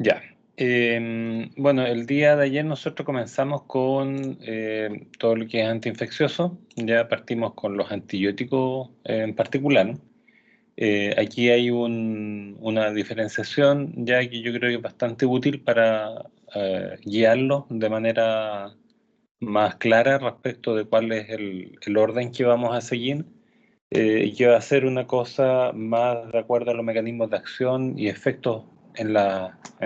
Ya. Bueno, el día de ayer nosotros comenzamos con todo lo que es antiinfeccioso. Ya partimos con los antibióticos en particular. Aquí hay una diferenciación ya que yo creo que es bastante útil para guiarlos de manera más clara respecto de cuál es el orden que vamos a seguir, y que va a ser una cosa más de acuerdo a los mecanismos de acción y efectos en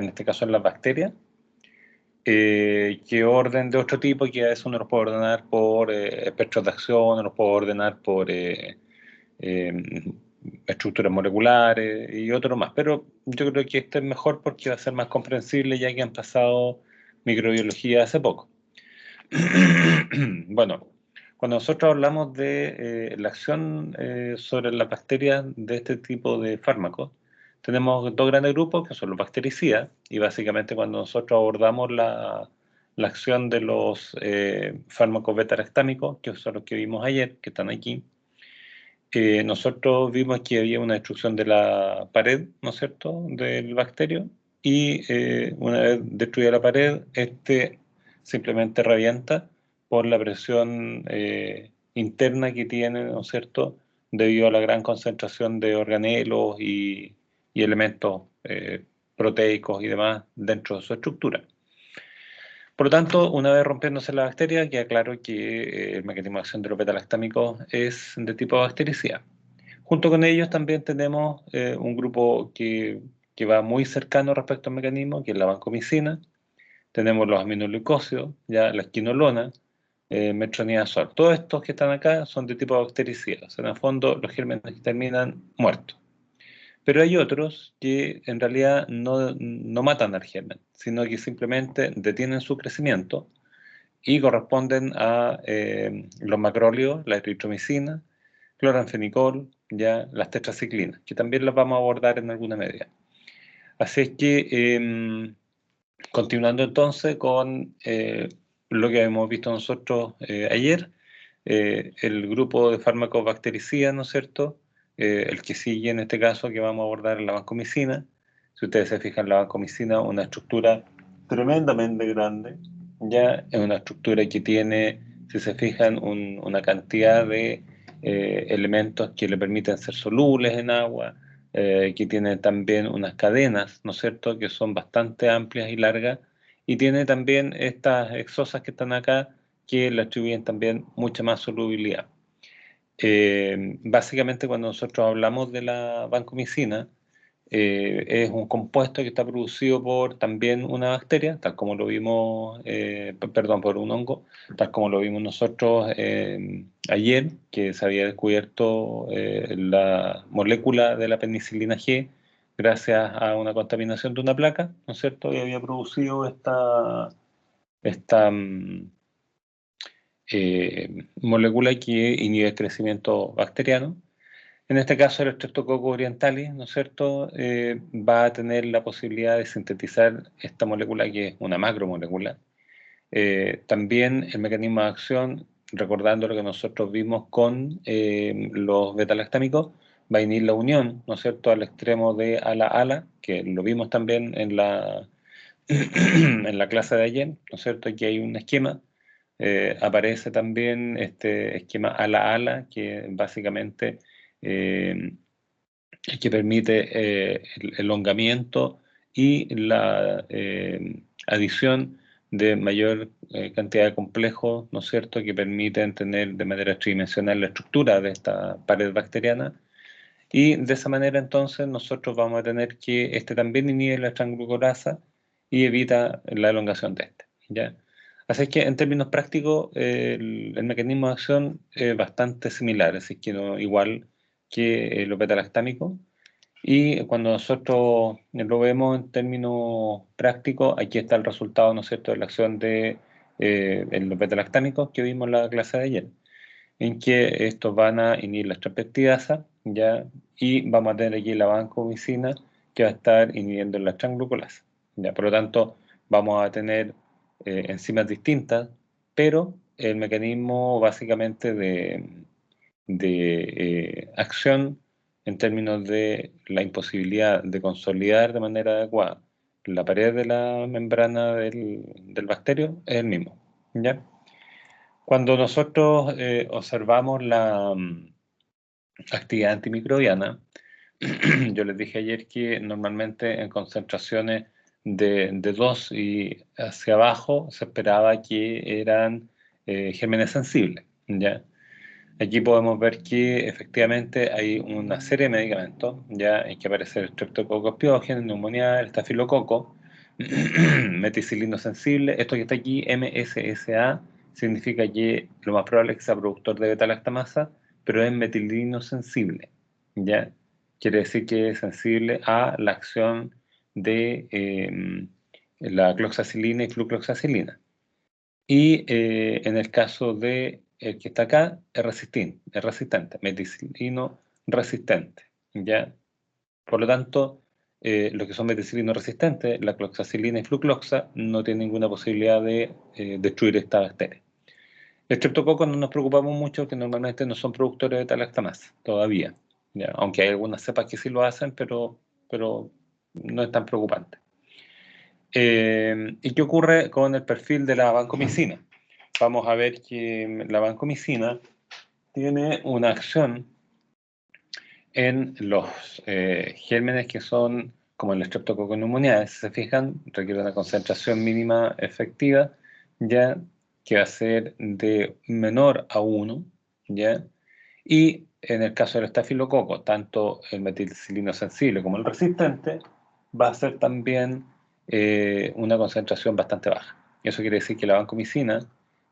este caso en las bacterias, que orden de otro tipo, que a veces uno los puede ordenar por espectros de acción, uno los puede ordenar por eh, estructuras moleculares y otro más. Pero yo creo que este es mejor porque va a ser más comprensible ya que han pasado microbiología hace poco. Bueno, cuando nosotros hablamos de la acción sobre las bacterias de este tipo de fármacos, tenemos dos grandes grupos que son los bactericidas, y básicamente cuando nosotros abordamos la acción de los fármacos beta-lactámicos, que son los que vimos ayer, que están aquí, nosotros vimos que había una destrucción de la pared, ¿no es cierto?, del bacterio, y una vez destruida la pared, este simplemente revienta por la presión interna que tiene, ¿no es cierto?, debido a la gran concentración de organelos y elementos proteicos y demás dentro de su estructura. Por lo tanto, una vez rompiéndose la bacteria, queda claro que el mecanismo de acción de los beta-lactámicos es de tipo bactericida. Junto con ellos también tenemos un grupo que va muy cercano respecto al mecanismo, que es la vancomicina. Tenemos los aminoglucósidos, ya la quinolona, metronidazol. Todos estos que están acá son de tipo bactericida. O sea, en el fondo, los gérmenes terminan muertos. Pero hay otros que en realidad no matan al germen, sino que simplemente detienen su crecimiento y corresponden a los macrólidos, la eritromicina, cloranfenicol, ya las tetraciclinas, que también las vamos a abordar en alguna medida. Así es que, continuando entonces con lo que hemos visto nosotros ayer, el grupo de fármacos bactericidas, ¿no es cierto? El que sigue en este caso que vamos a abordar es la vancomicina. Si ustedes se fijan, la vancomicina, una estructura tremendamente grande, ya es una estructura que tiene, si se fijan, una cantidad de elementos que le permiten ser solubles en agua, que tiene también unas cadenas, ¿no es cierto?, que son bastante amplias y largas, y tiene también estas exosas que están acá, que le atribuyen también mucha más solubilidad. Básicamente cuando nosotros hablamos de la vancomicina, es un compuesto que está producido por también una bacteria, tal como lo vimos, perdón, por un hongo, tal como lo vimos nosotros ayer, que se había descubierto la molécula de la penicilina G gracias a una contaminación de una placa, ¿no es cierto? Y había producido esta molécula que inhibe el crecimiento bacteriano. En este caso, el Streptococcus orientalis, ¿no es cierto?, va a tener la posibilidad de sintetizar esta molécula que es una macromolécula. También el mecanismo de acción, recordando lo que nosotros vimos con los betalactámicos, va a inhibir la unión, ¿no es cierto?, al extremo de ala-ala, que lo vimos también en en la clase de ayer, ¿no es cierto?, aquí hay un esquema. Aparece también este esquema ala-ala, que básicamente eh, que permite el elongamiento y la adición de mayor cantidad de complejos, ¿no es cierto?, que permiten tener de manera tridimensional la estructura de esta pared bacteriana. Y de esa manera entonces nosotros vamos a tener que este también inhibe la transglucorasa y evita la elongación de este, ¿ya? Así que en términos prácticos el mecanismo de acción es bastante similar, así que no, igual que los betalactámicos. Y cuando nosotros lo vemos en términos prácticos, aquí está el resultado, ¿no es cierto?, de la acción de los betalactámicos que vimos en la clase de ayer, en que estos van a inhibir la extrapeptidasa, ¿ya? Y vamos a tener aquí la vancomicina que va a estar inhibiendo la transglucolasa, ¿ya? Por lo tanto, vamos a tener enzimas distintas, pero el mecanismo básicamente de acción en términos de la imposibilidad de consolidar de manera adecuada la pared de la membrana del bacterio es el mismo, ¿ya? Cuando nosotros observamos la actividad antimicrobiana, yo les dije ayer que normalmente en concentraciones de 2 y hacia abajo se esperaba que eran gérmenes sensibles, ¿ya? Aquí podemos ver que efectivamente hay una serie de medicamentos, ya en que aparece el Streptococcus pyogenes, neumonía, el estafilococo, meticilino sensible. Esto que está aquí, MSSA, significa que lo más probable es que sea productor de beta-lactamasa, pero es metilino sensible, ¿ya? Quiere decir que es sensible a la acción de la cloxacilina y flucloxacilina. Y en el caso de el que está acá, es resistente, meticilino resistente, ¿ya? Por lo tanto, los que son meticilino resistentes, la cloxacilina y flucloxa, no tienen ninguna posibilidad de destruir esta bacteria. El streptococo no nos preocupamos mucho, que normalmente no son productores de beta-lactamasa, todavía, ¿ya? Aunque hay algunas cepas que sí lo hacen, pero no es tan preocupante. ¿Y qué ocurre con el perfil de la vancomicina? Vamos a ver que la vancomicina tiene una acción en los gérmenes que son como el Streptococcus pneumoniae. Si se fijan, requiere una concentración mínima efectiva, ya que va a ser de menor a 1, ¿ya? Y en el caso del estafilococo, tanto el metilcilino sensible como el resistente, va a ser también una concentración bastante baja. Eso quiere decir que la vancomicina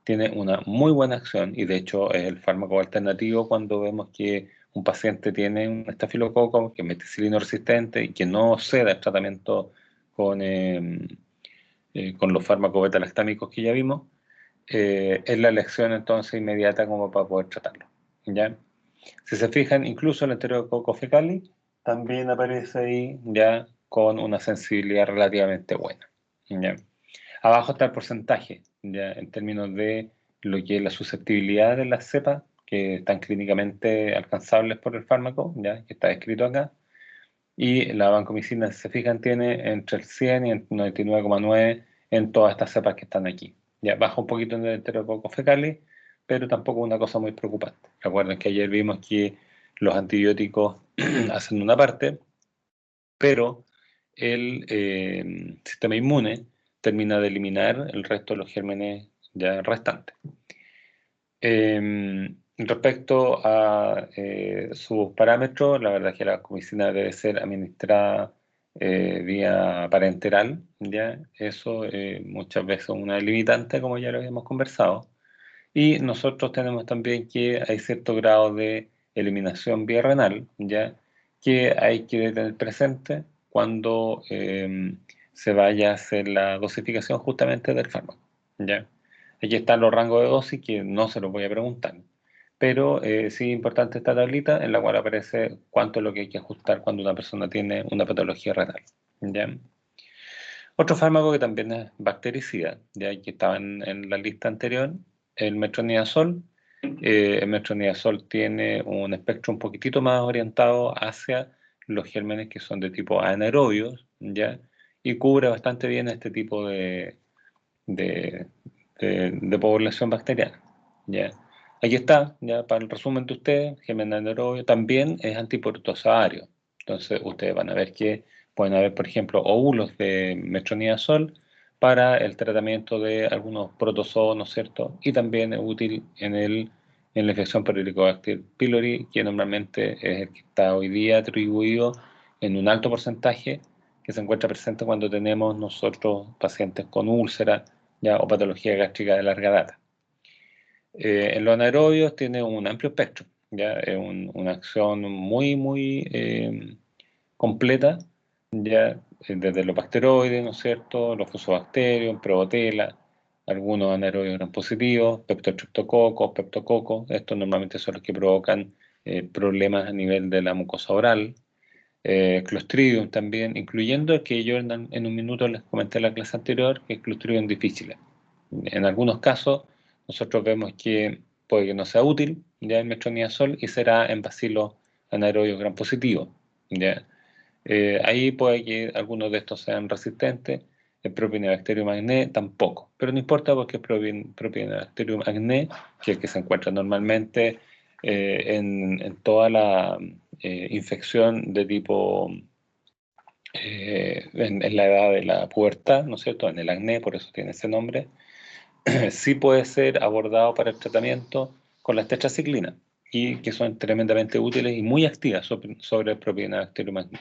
tiene una muy buena acción y de hecho es el fármaco alternativo cuando vemos que un paciente tiene un estafilococo que es meticilino resistente y que no ceda el tratamiento con los fármacos beta-lactámicos que ya vimos, es la elección entonces inmediata como para poder tratarlo, ¿ya? Si se fijan, incluso el Enterococcus faecalis también aparece ahí ya con una sensibilidad relativamente buena, ¿ya? Abajo está el porcentaje, ya en términos de lo que es la susceptibilidad de las cepas que están clínicamente alcanzables por el fármaco, ya que está escrito acá. Y la vancomicina, si se fijan, tiene entre el 100 y el 99,9 en todas estas cepas que están aquí. Ya baja un poquito en el Enterococcus faecalis, pero tampoco una cosa muy preocupante. Recuerden que ayer vimos que los antibióticos hacen una parte, pero el sistema inmune termina de eliminar el resto de los gérmenes ya restantes. Respecto a sus parámetros, la verdad es que la vancomicina debe ser administrada vía parenteral, ¿ya? Eso muchas veces es una limitante, como ya lo habíamos conversado. Y nosotros tenemos también que hay cierto grado de eliminación vía renal, ¿ya? Que hay que tener presente cuando se vaya a hacer la dosificación justamente del fármaco, ¿ya? Aquí están los rangos de dosis que no se los voy a preguntar, pero sí es importante esta tablita en la cual aparece cuánto es lo que hay que ajustar cuando una persona tiene una patología renal, ¿ya? Otro fármaco que también es bactericida, ya que estaba en la lista anterior, el metronidazol. El metronidazol tiene un espectro un poquitito más orientado hacia los gérmenes que son de tipo anaerobios, ¿ya? Y cubre bastante bien este tipo de, de población bacteriana, ¿ya? Aquí está, ya para el resumen de ustedes, germen anaerobio también es antiprotozoario. Entonces ustedes van a ver que pueden haber, por ejemplo, óvulos de metronidazol para el tratamiento de algunos protozoos, ¿no es cierto? Y también es útil en la infección por Helicobacter pylori, que normalmente es el que está hoy día atribuido en un alto porcentaje que se encuentra presente cuando tenemos nosotros pacientes con úlcera, ya, o patología gástrica de larga data. En los anaerobios tiene un amplio espectro, ya, es una acción muy completa, ya, desde los bacteroides, ¿no es cierto?, los fusobacterios, probotela, algunos anaerobios gram positivos, peptostreptococos, peptococos, estos normalmente son los que provocan problemas a nivel de la mucosa oral, Clostridium también, incluyendo el que yo en un minuto les comenté en la clase anterior, que es Clostridium difficile. En algunos casos, nosotros vemos que puede que no sea útil ya el metronidazol y será en bacilos anaerobios gram positivos, ¿ya? Ahí puede que algunos de estos sean resistentes. El Propionibacterium acne tampoco, pero no importa porque es Propionibacterium acne, que es el que se encuentra normalmente en toda la infección de tipo en la edad de la pubertad, ¿no es cierto? En el acné, por eso tiene ese nombre. Sí puede ser abordado para el tratamiento con las tetraciclinas y que son tremendamente útiles y muy activas sobre el Propionibacterium acne.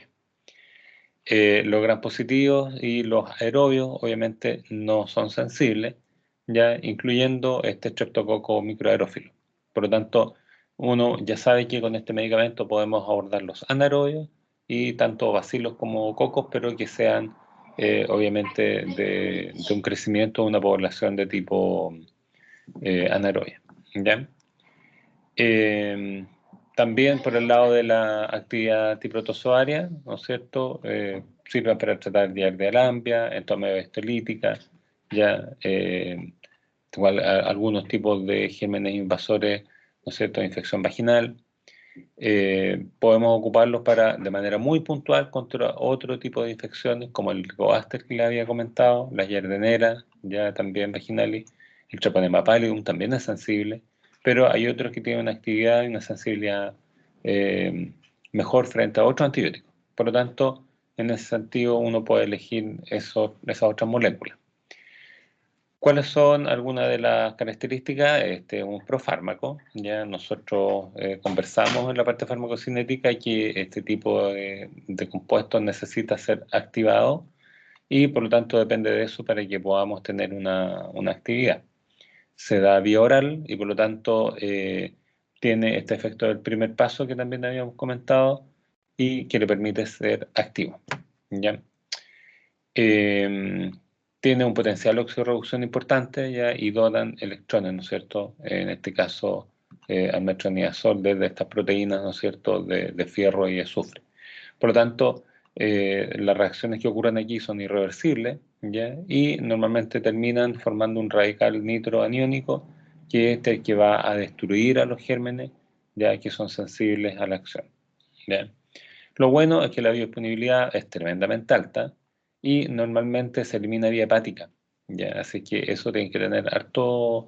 Los gram positivos y los aerobios obviamente no son sensibles, ya incluyendo este streptococo microaerófilo. Por lo tanto, uno ya sabe que con este medicamento podemos abordar los anaerobios y tanto bacilos como cocos, pero que sean obviamente de un crecimiento de una población de tipo anaerobia. ¿Ya? Eh, También por el lado de la actividad antiprotozoaria, ¿no es cierto? Sirven para tratar diarrea de alambia, entomopenia estolítica, ya, igual, algunos tipos de gérmenes invasores, ¿no es cierto?, de infección vaginal. Podemos ocuparlos para, de manera muy puntual contra otro tipo de infecciones, como el Ricobaster que le había comentado, las yardeneras, ya también vaginales, el Treponema pallidum también es sensible, pero hay otros que tienen una actividad y una sensibilidad eh, mejor frente a otros antibióticos. Por lo tanto, en ese sentido, uno puede elegir esas otras moléculas. ¿Cuáles son algunas de las características? Este es un profármaco. Ya nosotros conversamos en la parte farmacocinética que este tipo de compuestos necesita ser activado y por lo tanto depende de eso para que podamos tener una actividad. Se da vía oral y por lo tanto tiene este efecto del primer paso que también habíamos comentado y que le permite ser activo. ¿Ya? Eh, Tiene un potencial de oxirreducción importante ya, y donan electrones, ¿no es cierto? En este caso, al metronidazol desde estas proteínas, ¿no es cierto?, de fierro y azufre. Por lo tanto, las reacciones que ocurren aquí son irreversibles, ¿ya? Y normalmente terminan formando un radical nitroaniónico, que es el que va a destruir a los gérmenes, ya que son sensibles a la acción, ¿ya? Lo bueno es que la biodisponibilidad es tremendamente alta y normalmente se elimina vía hepática, ¿ya? Así que eso tiene que tener harto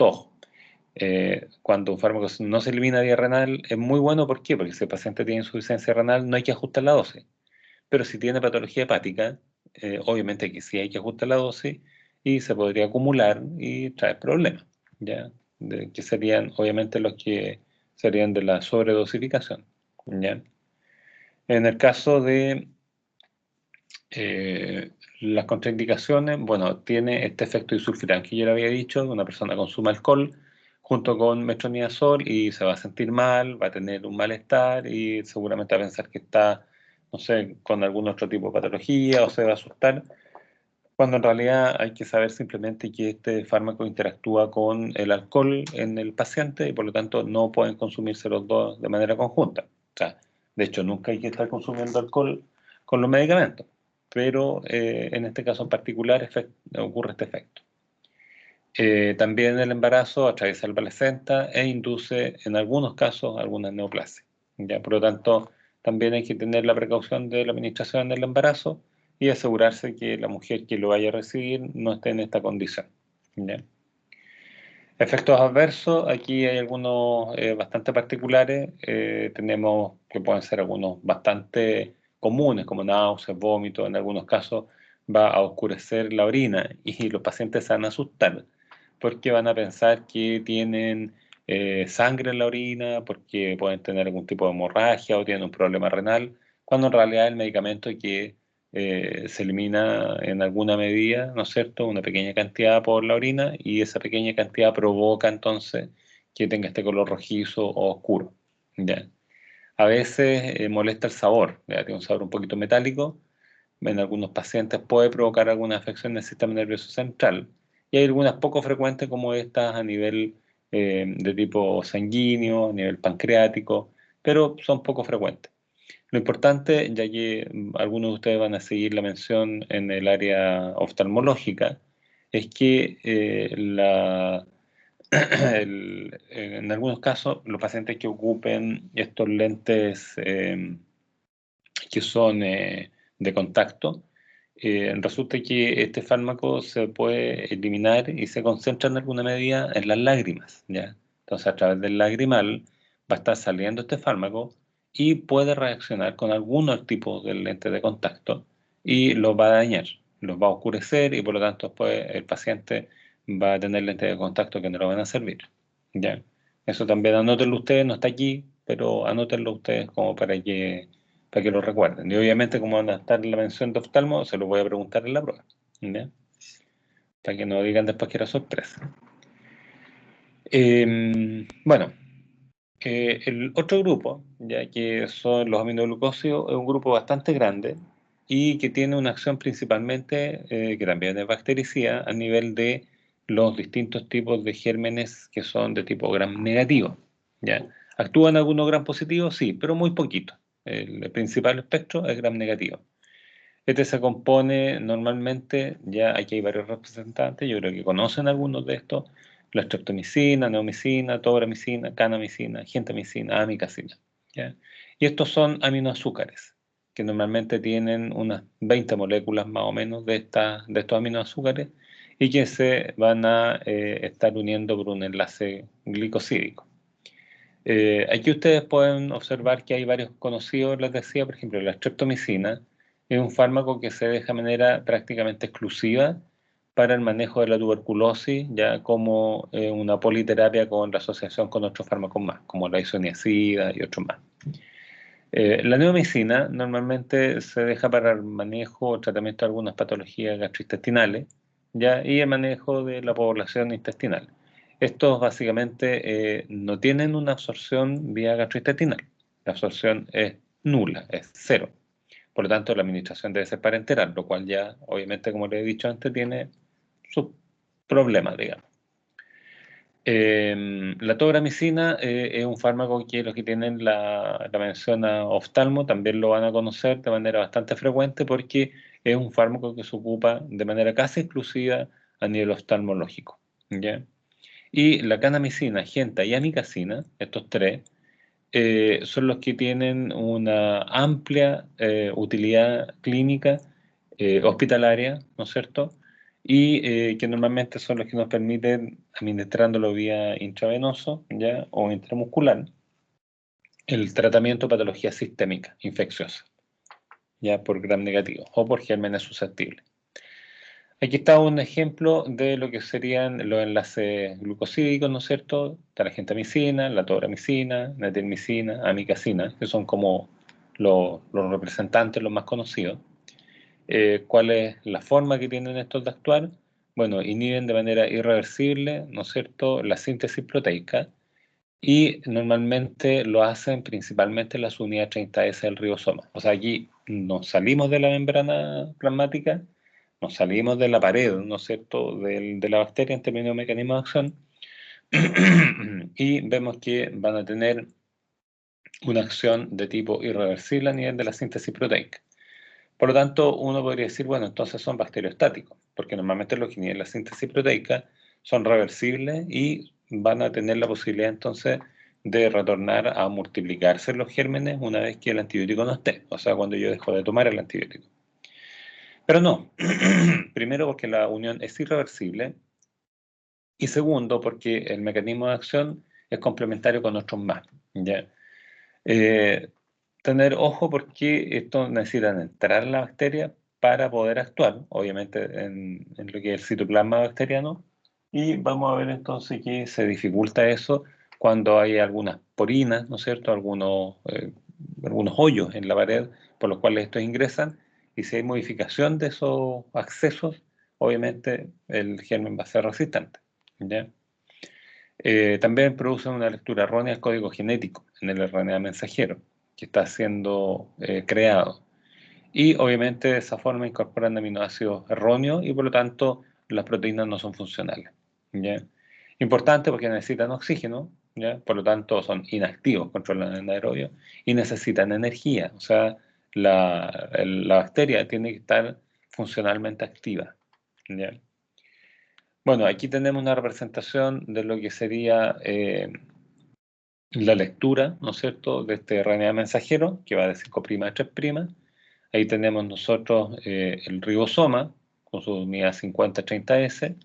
ojo. Cuando un fármaco no se elimina vía renal es muy bueno, ¿por qué? Porque si el paciente tiene insuficiencia renal no hay que ajustar la dosis, pero si tiene patología hepática, obviamente que sí hay que ajustar la dosis y se podría acumular y traer problemas, ¿ya? Que serían obviamente los que serían de la sobredosificación, ¿ya? En el caso de las contraindicaciones, bueno, tiene este efecto disulfiram que yo le había dicho, una persona consume alcohol junto con metronidazol y se va a sentir mal, va a tener un malestar y seguramente va a pensar que está, no sé, con algún otro tipo de patología o se va a asustar, cuando en realidad hay que saber simplemente que este fármaco interactúa con el alcohol en el paciente y por lo tanto no pueden consumirse los dos de manera conjunta. O sea, de hecho, nunca hay que estar consumiendo alcohol con los medicamentos, pero en este caso en particular ocurre este efecto. También el embarazo atraviesa el placenta e induce en algunos casos algunas neoplasias, ¿ya? Por lo tanto, también hay que tener la precaución de la administración del embarazo y asegurarse que la mujer que lo vaya a recibir no esté en esta condición, ¿ya? Efectos adversos, aquí hay algunos bastante particulares, tenemos que pueden ser algunos bastante comunes, como náuseas, vómitos, en algunos casos va a oscurecer la orina y los pacientes se van a asustar porque van a pensar que tienen sangre en la orina, porque pueden tener algún tipo de hemorragia o tienen un problema renal, cuando en realidad el medicamento que se elimina en alguna medida, ¿no es cierto?, una pequeña cantidad por la orina y esa pequeña cantidad provoca entonces que tenga este color rojizo o oscuro, ¿ya? A veces molesta el sabor, ¿ya? Tiene un sabor un poquito metálico, en algunos pacientes puede provocar alguna afección del sistema nervioso central y hay algunas poco frecuentes como estas a nivel de tipo sanguíneo, a nivel pancreático, pero son poco frecuentes. Lo importante, ya que algunos de ustedes van a seguir la mención en el área oftalmológica, es que en algunos casos los pacientes que ocupen estos lentes que son de contacto, resulta que este fármaco se puede eliminar y se concentra en alguna medida en las lágrimas, ¿ya? Entonces, a través del lagrimal va a estar saliendo este fármaco y puede reaccionar con algunos tipos de lentes de contacto y los va a dañar, los va a oscurecer y por lo tanto después el paciente va a tener lentes de contacto que no le van a servir, ¿ya? Eso también anótenlo ustedes, no está aquí, pero anótenlo ustedes como para que lo recuerden. Y obviamente, como van a estar en la mención de oftalmo, se lo voy a preguntar en la prueba, ¿ya? Para que no digan después que era sorpresa. Bueno, el otro grupo, ya que son los aminoglucósidos, es un grupo bastante grande y que tiene una acción principalmente, que también es bactericida, a nivel de los distintos tipos de gérmenes que son de tipo gram negativo, ¿ya? ¿Actúan algunos gram positivos? Sí, pero muy poquito. El principal espectro es gram negativo. Este se compone normalmente, ya aquí hay varios representantes, yo creo que conocen algunos de estos, la streptomicina, neomicina, tobramicina, canamicina, gentamicina, amicacina, ¿ya? Y estos son aminoazúcares, que normalmente tienen unas 20 moléculas más o menos de estos aminoazúcares y que se van a estar uniendo por un enlace glicosídico. Aquí ustedes pueden observar que hay varios conocidos, les decía, por ejemplo, la streptomicina es un fármaco que se deja de manera prácticamente exclusiva para el manejo de la tuberculosis, ya como una politerapia con la asociación con otros fármacos más, como la isoniazida y otros más. La neomicina normalmente se deja para el manejo o tratamiento de algunas patologías gastrointestinales, ya, y el manejo de la población intestinal. Estos básicamente no tienen una absorción vía gastrointestinal. La absorción es nula, es cero. Por lo tanto, la administración debe ser parenteral, lo cual ya, obviamente, como les he dicho antes, tiene sus problemas, digamos. La tobramicina es un fármaco que los que tienen la mención a oftalmo también lo van a conocer de manera bastante frecuente porque es un fármaco que se ocupa de manera casi exclusiva a nivel oftalmológico, ¿ya? Y la canamicina, genta y amicacina, estos tres, son los que tienen una amplia utilidad clínica hospitalaria, ¿no es cierto? Y que normalmente son los que nos permiten, administrándolo vía intravenoso, ¿ya? O intramuscular, el tratamiento de patología sistémica infecciosa, ya por gram negativo o por gérmenes susceptibles. Aquí está un ejemplo de lo que serían los enlaces glucosídicos, ¿no es cierto? Está la gentamicina, la tobramicina, natilmicina, amicacina, que son como los representantes, los más conocidos. ¿Cuál es la forma que tienen estos de actuar? Bueno, inhiben de manera irreversible, ¿no es cierto?, la síntesis proteica y normalmente lo hacen principalmente en las unidades 30S del ribosoma. O sea, aquí nos salimos de la membrana plasmática, nos salimos de la pared, ¿no es cierto?, de la bacteria en términos de mecanismo de acción y vemos que van a tener una acción de tipo irreversible a nivel de la síntesis proteica. Por lo tanto, uno podría decir, bueno, entonces son bacteriostáticos, porque normalmente los que inhiben la síntesis proteica son reversibles y van a tener la posibilidad entonces de retornar a multiplicarse los gérmenes una vez que el antibiótico no esté, o sea, cuando yo dejo de tomar el antibiótico. Pero no, primero porque la unión es irreversible y segundo porque el mecanismo de acción es complementario con otros más, ¿ya? Tener ojo porque esto necesitan entrar en la bacteria para poder actuar, obviamente en lo que es el citoplasma bacteriano, y vamos a ver entonces que se dificulta eso cuando hay algunas porinas, ¿no es cierto?, algunos hoyos en la pared por los cuales estos ingresan, y si hay modificación de esos accesos, obviamente el germen va a ser resistente, ¿ya? También producen una lectura errónea del código genético en el RNA mensajero que está siendo creado. Y obviamente de esa forma incorporan aminoácidos erróneos y por lo tanto las proteínas no son funcionales, ¿ya? Importante porque necesitan oxígeno, ¿ya? Por lo tanto son inactivos, controlan el anaerobio y necesitan energía. O sea, la bacteria tiene que estar funcionalmente activa, ¿ya? Bueno, aquí tenemos una representación de lo que sería la lectura, ¿no es cierto?, de este RNA mensajero, que va de 5' a 3', Ahí tenemos nosotros el ribosoma, con su unidad 5030S.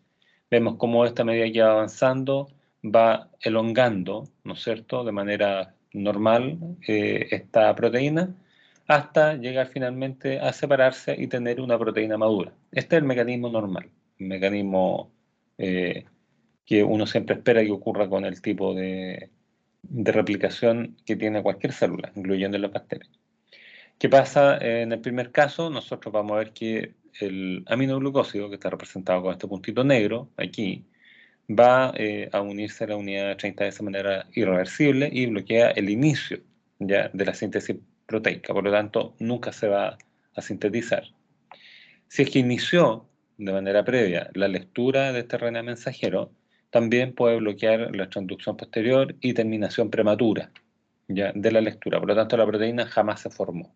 Vemos cómo esta medida que va avanzando va elongando, ¿no es cierto?, de manera normal esta proteína, hasta llegar finalmente a separarse y tener una proteína madura. Este es el mecanismo normal, el mecanismo que uno siempre espera que ocurra con el tipo de replicación que tiene cualquier célula, incluyendo las bacterias. ¿Qué pasa en el primer caso? Nosotros vamos a ver que el aminoglucósido, que está representado con este puntito negro aquí, va a unirse a la unidad 30 de esa manera irreversible y bloquea el inicio ya de la síntesis proteica, por lo tanto nunca se va a sintetizar. Si es que inició de manera previa la lectura de este RNA mensajero, también puede bloquear la transducción posterior y terminación prematura ya, de la lectura, por lo tanto la proteína jamás se formó.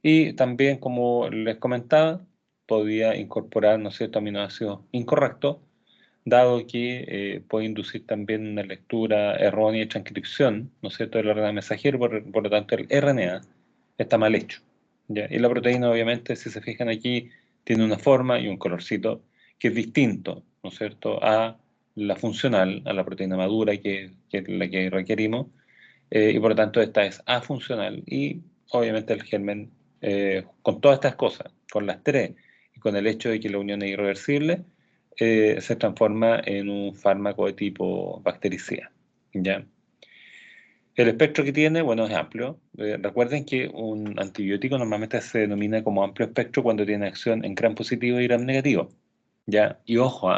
Y también, como les comentaba, podía incorporar, ¿no es cierto?, aminoácidos incorrectos, dado que puede inducir también una lectura errónea y transcripción, ¿no es cierto?, del RNA mensajero, por lo tanto el RNA está mal hecho, ¿ya? Y la proteína, obviamente, si se fijan aquí, tiene una forma y un colorcito que es distinto, ¿no es cierto?, a la funcional, a la proteína madura que es la que requerimos, y por lo tanto esta es afuncional y obviamente el germen, con todas estas cosas, con las tres, y con el hecho de que la unión es irreversible, se transforma en un fármaco de tipo bactericida, ¿ya? El espectro que tiene, bueno, es amplio. Recuerden que un antibiótico normalmente se denomina como amplio espectro cuando tiene acción en gram positivo y gram negativo, ¿ya? Y ojo,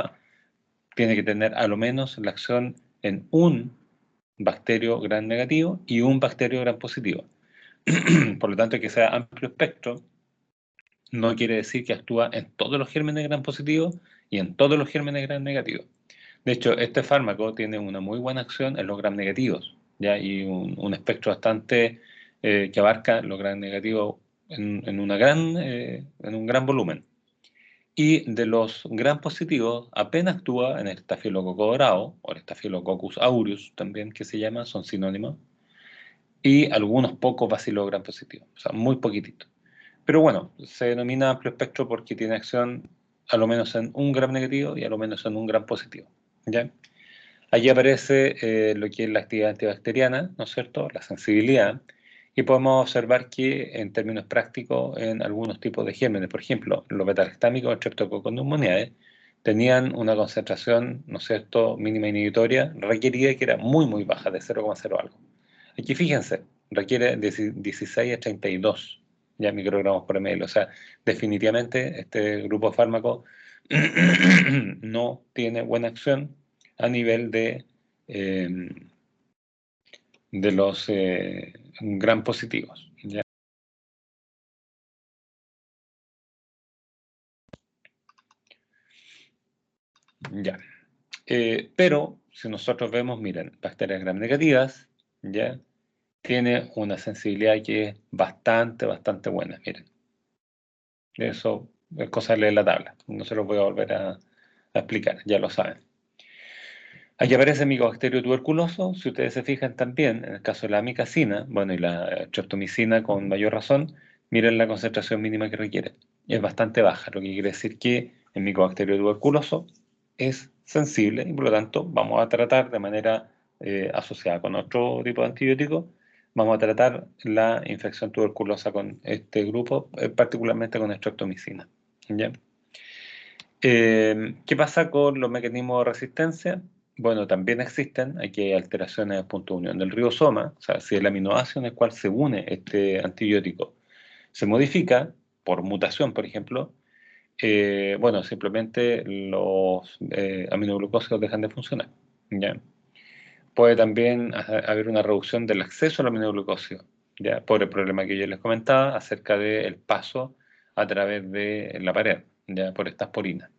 tiene que tener a lo menos la acción en un bacterio gram negativo y un bacterio gram positivo. Por lo tanto, que sea amplio espectro no quiere decir que actúa en todos los gérmenes gram positivos y en todos los gérmenes gram negativos. De hecho, este fármaco tiene una muy buena acción en los gram negativos, ¿ya? Y un espectro bastante que abarca los gram negativos en un gran volumen. Y de los gram positivos apenas actúa en el estafilococo dorado, o el Staphylococcus aureus también, que se llama, son sinónimos, y algunos pocos bacilos gram positivos, o sea, muy poquitito. Pero bueno, se denomina amplio espectro porque tiene acción a lo menos en un gram negativo y a lo menos en un gram positivo, ¿ya? Allí aparece lo que es la actividad antibacteriana, ¿no es cierto?, la sensibilidad, y podemos observar que en términos prácticos en algunos tipos de gérmenes, por ejemplo, los beta-lactámicos o Streptococcus pneumoniae, tenían una concentración, ¿no es cierto?, mínima inhibitoria requerida que era muy, muy baja, de 0,0 algo. Aquí fíjense, requiere de 16 a 32 ya microgramos por ml, o sea, definitivamente este grupo de fármacos no tiene buena acción a nivel eh, de los gram positivos. ¿Ya? Ya. Pero si nosotros vemos, miren, bacterias gram negativas, ¿ya? Tiene una sensibilidad que es bastante, bastante buena, miren. Eso es cosa de leer la tabla, no se lo voy a volver a explicar, ya lo saben. Aquí aparece el micobacterio tuberculoso, si ustedes se fijan también, en el caso de la amicacina, bueno, y la streptomicina con mayor razón, miren la concentración mínima que requiere. Es bastante baja, lo que quiere decir que el micobacterio tuberculoso es sensible y por lo tanto vamos a tratar de manera asociada con otro tipo de antibiótico, vamos a tratar la infección tuberculosa con este grupo, particularmente con streptomicina. ¿Ya? ¿Qué pasa con los mecanismos de resistencia? Bueno, también existen, aquí hay alteraciones de punto de unión del ribosoma, o sea, si el aminoácido en el cual se une este antibiótico se modifica por mutación, por ejemplo, bueno, simplemente los aminoglucósidos dejan de funcionar, ¿ya? Puede también haber una reducción del acceso al aminoglucósido, ¿ya? Por el problema que yo les comentaba acerca del paso a través de la pared, ¿ya? Por estas porinas.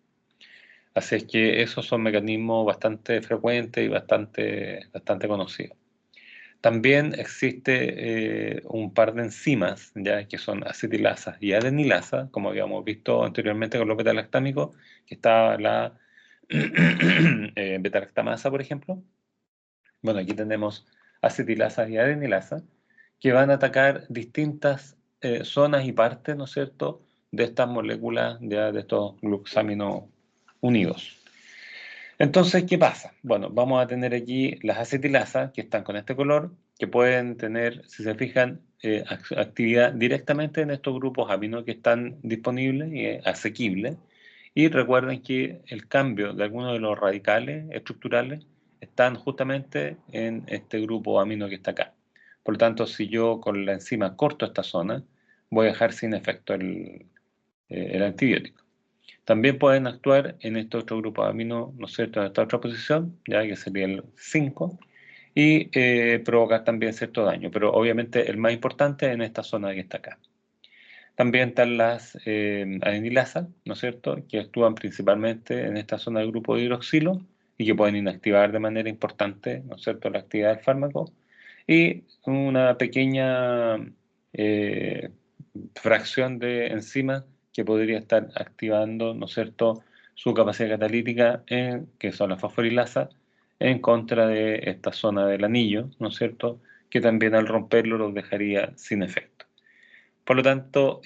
Así es que esos son mecanismos bastante frecuentes y bastante conocidos. También existe un par de enzimas, ya que son acetilasas y adenilasa, como habíamos visto anteriormente con los beta-lactámicos, que está la beta-lactamasa, por ejemplo. Bueno, aquí tenemos acetilasas y adenilasa que van a atacar distintas zonas y partes, ¿no es cierto?, de estas moléculas, ya de estos glucosáminos unidos. Entonces, ¿qué pasa? Bueno, vamos a tener aquí las acetilasas que están con este color, que pueden tener, si se fijan, actividad directamente en estos grupos amino que están disponibles y asequibles. Y recuerden que el cambio de algunos de los radicales estructurales están justamente en este grupo amino que está acá. Por lo tanto, si yo con la enzima corto esta zona, voy a dejar sin efecto el antibiótico. También pueden actuar en este otro grupo de amino, ¿no es cierto?, en esta otra posición, ya que sería el 5, y provocar también cierto daño, pero obviamente el más importante es en esta zona que está acá. También están las adenilasas, ¿no es cierto?, que actúan principalmente en esta zona del grupo de hidroxilo y que pueden inactivar de manera importante, ¿no es cierto?, la actividad del fármaco. Y una pequeña fracción de enzimas que podría estar activando, ¿no es cierto?, su capacidad catalítica, que son las fosforilasas, en contra de esta zona del anillo, ¿no es cierto?, que también al romperlo los dejaría sin efecto. Por lo tanto,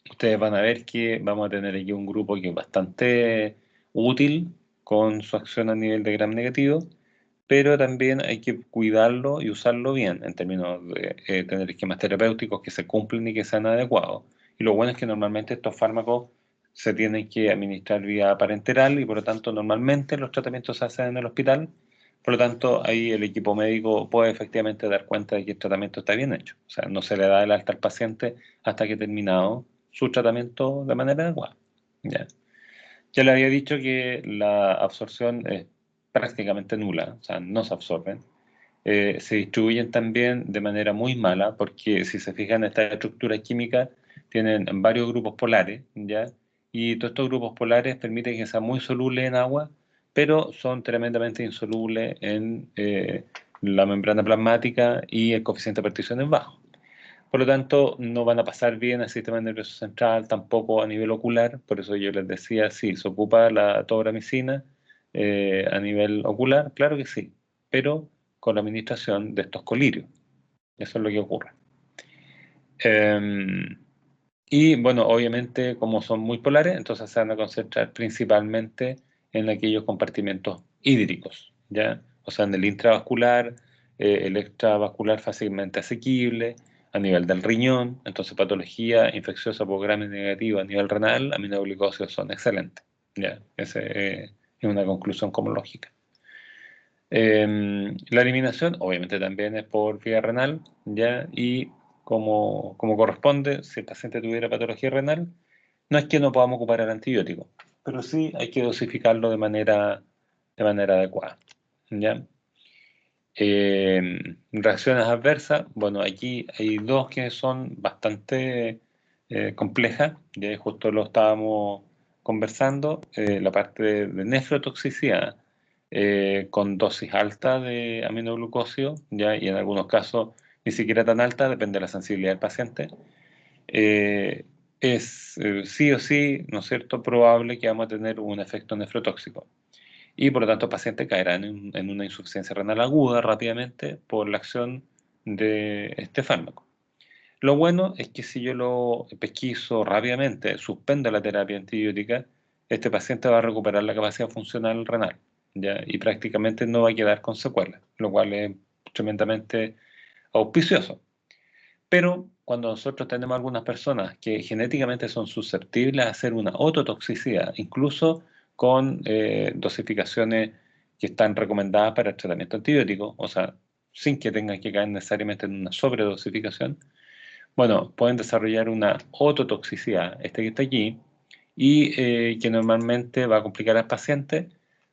ustedes van a ver que vamos a tener aquí un grupo que es bastante útil con su acción a nivel de gram negativo, pero también hay que cuidarlo y usarlo bien en términos de tener esquemas terapéuticos que se cumplen y que sean adecuados. Y lo bueno es que normalmente estos fármacos se tienen que administrar vía parenteral y por lo tanto normalmente los tratamientos se hacen en el hospital. Por lo tanto, ahí el equipo médico puede efectivamente dar cuenta de que el tratamiento está bien hecho. O sea, no se le da el alta al paciente hasta que ha terminado su tratamiento de manera adecuada. ¿Ya? Ya le había dicho que la absorción es prácticamente nula, o sea, no se absorben. Se distribuyen también de manera muy mala, porque si se fijan, estas estructuras químicas tienen varios grupos polares, ¿ya? Y todos estos grupos polares permiten que sean muy solubles en agua, pero son tremendamente insolubles en la membrana plasmática y el coeficiente de partición es bajo. Por lo tanto, no van a pasar bien al sistema nervioso central, tampoco a nivel ocular. Por eso yo les decía, sí, se ocupa la tobramicina a nivel ocular, claro que sí, pero con la administración de estos colirios. Eso es lo que ocurre. Y bueno, obviamente, como son muy polares, entonces se van a concentrar principalmente en aquellos compartimentos hídricos, ¿ya? O sea, en el intravascular, el extravascular fácilmente asequible, a nivel del riñón, entonces patología infecciosa por gram negativa a nivel renal, aminoglucósidos son excelentes, ¿ya? Esa es una conclusión como lógica. La eliminación, obviamente, también es por vía renal, ¿ya? Y como corresponde, si el paciente tuviera patología renal, no es que no podamos ocupar el antibiótico, pero sí hay que dosificarlo de manera adecuada, ¿ya? Reacciones adversas, bueno, aquí hay dos que son bastante complejas, ya justo lo estábamos conversando, la parte de nefrotoxicidad con dosis alta de aminoglucósido, ya, y en algunos casos ni siquiera tan alta, depende de la sensibilidad del paciente, es sí o sí, ¿no es cierto?, probable que vamos a tener un efecto nefrotóxico. Y por lo tanto el paciente caerá en una insuficiencia renal aguda rápidamente por la acción de este fármaco. Lo bueno es que si yo lo pesquiso rápidamente, suspendo la terapia antibiótica, este paciente va a recuperar la capacidad funcional renal, ¿ya? Y prácticamente no va a quedar con secuelas, lo cual es tremendamente auspicioso. Pero cuando nosotros tenemos algunas personas que genéticamente son susceptibles a hacer una ototoxicidad, incluso con dosificaciones que están recomendadas para el tratamiento antibiótico, o sea, sin que tengan que caer necesariamente en una sobredosificación, bueno, pueden desarrollar una ototoxicidad, este que está aquí, y que normalmente va a complicar al paciente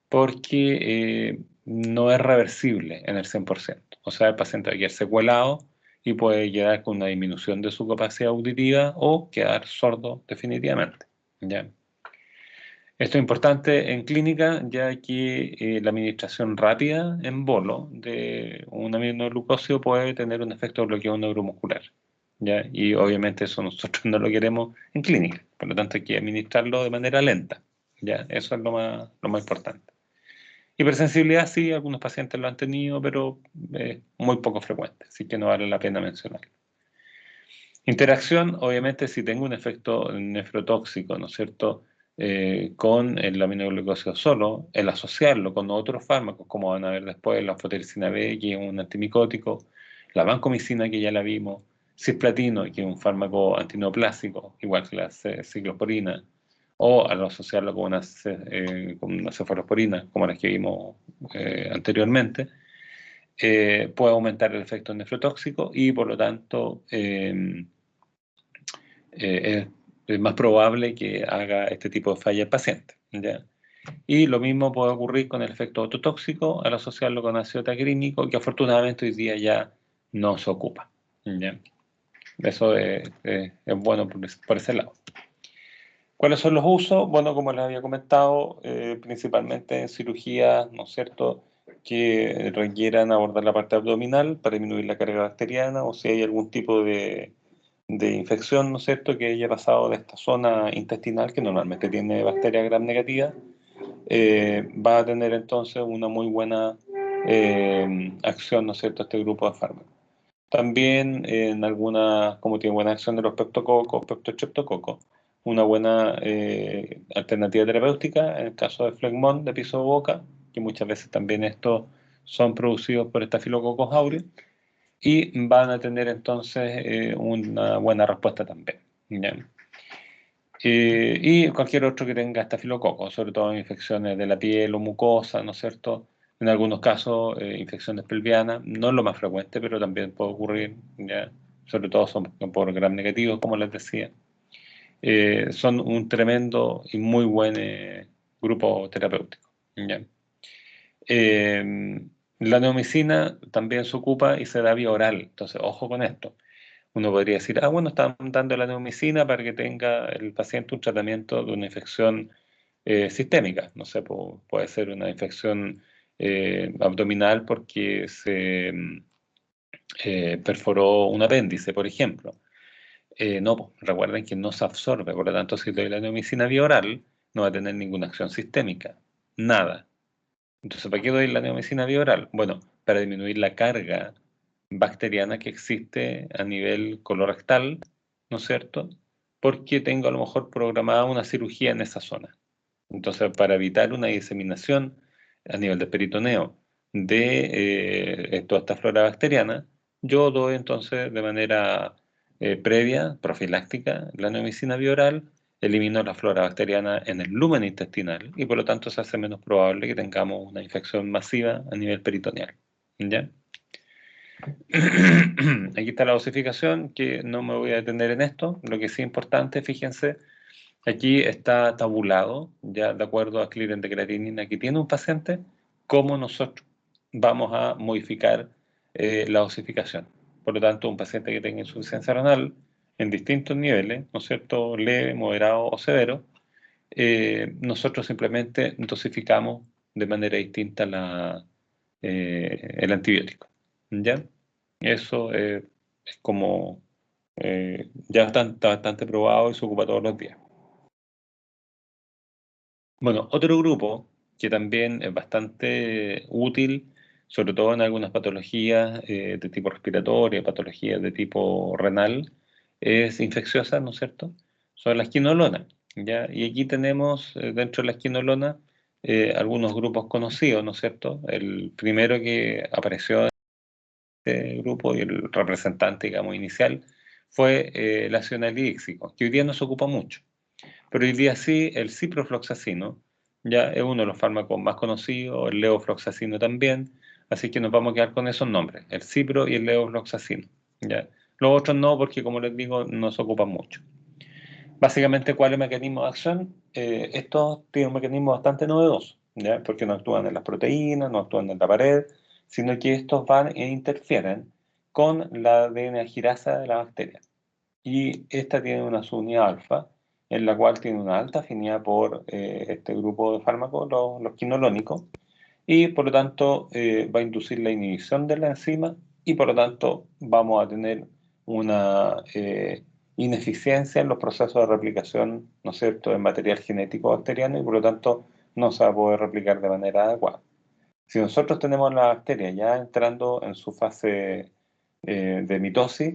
porque no es reversible en el 100%. O sea, el paciente va a quedar secuelado y puede quedar con una disminución de su capacidad auditiva o quedar sordo definitivamente, ¿ya? Esto es importante en clínica, ya que la administración rápida en bolo de un aminoglucósido puede tener un efecto de bloqueo neuromuscular, ¿ya? Y obviamente eso nosotros no lo queremos en clínica, por lo tanto hay que administrarlo de manera lenta, ¿ya? Eso es lo más importante. Hipersensibilidad sí, algunos pacientes lo han tenido, pero muy poco frecuente, así que no vale la pena mencionarlo. Interacción, obviamente, si tengo un efecto nefrotóxico, ¿no es cierto?, con el aminoglucósido solo, el asociarlo con otros fármacos, como van a ver después, la anfotericina B, que es un antimicótico, la vancomicina, que ya la vimos, cisplatino, que es un fármaco antineoplásico, igual que la ciclosporina, o al asociarlo con una cefalosporina, como las que vimos anteriormente, puede aumentar el efecto nefrotóxico y por lo tanto es más probable que haga este tipo de falla el paciente, ¿ya? Y lo mismo puede ocurrir con el efecto ototóxico al asociarlo con ácido tacrínico, que afortunadamente hoy día ya no se ocupa, ¿ya? Eso es bueno por ese lado. ¿Cuáles son los usos? Bueno, como les había comentado, principalmente en cirugías, ¿no es cierto?, que requieran abordar la parte abdominal para disminuir la carga bacteriana, o si hay algún tipo de infección, ¿no es cierto?, que haya pasado de esta zona intestinal, que normalmente tiene bacterias gram negativas, va a tener entonces una muy buena acción, ¿no es cierto?, este grupo de fármacos. También en algunas, como tiene buena acción de los peptococos, peptostreptococos, una buena alternativa terapéutica en el caso de flegmón de piso de boca, que muchas veces también estos son producidos por estafilococos aureus, y van a tener entonces una buena respuesta también, ¿ya? Y cualquier otro que tenga estafilococo, sobre todo en infecciones de la piel o mucosa, ¿no es cierto? En algunos casos, infecciones pelvianas, no es lo más frecuente, pero también puede ocurrir, ¿ya? Sobre todo son por gram negativos, como les decía. Son un tremendo y muy buen grupo terapéutico, ¿ya? La neomicina también se ocupa y se da vía oral, entonces ojo con esto. Uno podría decir, ah, bueno, están dando la neomicina para que tenga el paciente un tratamiento de una infección sistémica. No sé, puede ser una infección abdominal porque se perforó un apéndice, por ejemplo. No, pues, recuerden que no se absorbe, por lo tanto, si doy la neomicina vía oral, no va a tener ninguna acción sistémica, nada. Entonces, ¿para qué doy la neomicina vía oral? Bueno, para disminuir la carga bacteriana que existe a nivel colorectal, ¿no es cierto? Porque tengo a lo mejor programada una cirugía en esa zona. Entonces, para evitar una diseminación a nivel del peritoneo de toda esta flora bacteriana, yo doy entonces de manera previa, profiláctica, la neomicina bioral, elimino la flora bacteriana en el lumen intestinal y por lo tanto se hace menos probable que tengamos una infección masiva a nivel peritoneal, ¿ya? Aquí está la dosificación, que no me voy a detener en esto. Lo que sí es importante, fíjense, aquí está tabulado, ya de acuerdo a clearance de creatinina que tiene un paciente, cómo nosotros vamos a modificar la dosificación. Por lo tanto, un paciente que tenga insuficiencia renal en distintos niveles, ¿no es cierto?, leve, moderado o severo, nosotros simplemente dosificamos de manera distinta el antibiótico, ¿ya? Eso es como ya está bastante probado y se ocupa todos los días. Bueno, otro grupo que también es bastante útil, sobre todo en algunas patologías de tipo respiratorio, patologías de tipo renal, es infecciosa, ¿no es cierto? Son las quinolonas, ¿ya? Y aquí tenemos dentro de las quinolonas algunos grupos conocidos, ¿no es cierto? El primero que apareció en este grupo y el representante, digamos, inicial fue el ácido nalidíxico, que hoy día no se ocupa mucho. Pero hoy día sí, el ciprofloxacino ya es uno de los fármacos más conocidos, el levofloxacino también, así que nos vamos a quedar con esos nombres, el cipro y el levofloxacino, ¿ya? Los otros no, porque como les digo, no se ocupan mucho. Básicamente, ¿cuál es el mecanismo de acción? Estos tienen un mecanismo bastante novedoso, ¿ya? Porque no actúan en las proteínas, no actúan en la pared, sino que estos van e interfieren con la ADN girasa de la bacteria. Y esta tiene una subunidad alfa, en la cual tiene una alta afinidad por este grupo de fármacos, los quinolonicos, y por lo tanto va a inducir la inhibición de la enzima y por lo tanto vamos a tener una ineficiencia en los procesos de replicación, ¿no es cierto?, del material genético bacteriano y por lo tanto no se va a poder replicar de manera adecuada. Si nosotros tenemos la bacteria ya entrando en su fase de mitosis,